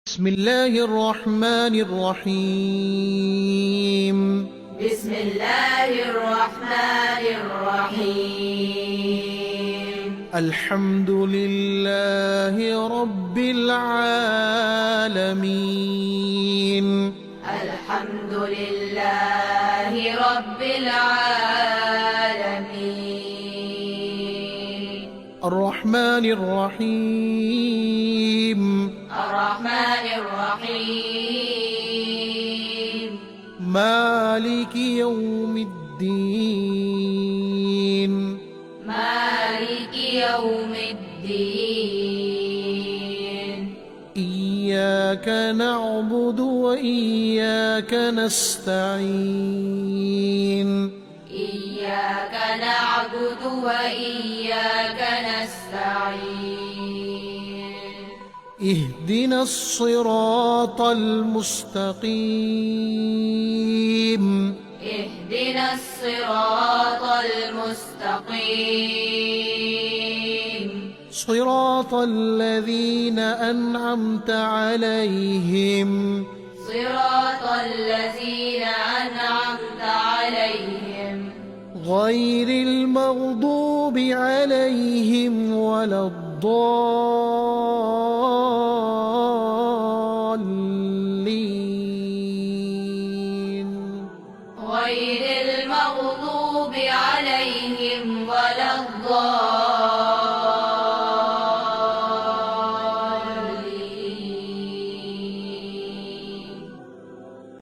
بسم الله الرحمن الرحيم. بسم الله الرحمن الرحيم. الحمد لله رب العالمين. الحمد لله رب العالمين. الرحمن الرحيم. الرحمن الرحيم. مالك يوم الدين. مالك يوم الدين. إياك نعبد وإياك نستعين. إياك نعبد وإياك نستعين. اهدنا الصراط المستقيم. اهدنا الصراط المستقيم. صراط الذين أنعمت عليهم. صراط الذين أنعمت عليهم. غير المغضوب عليهم ولا الضالين. غير المغضوب عليهم ولا الضالين.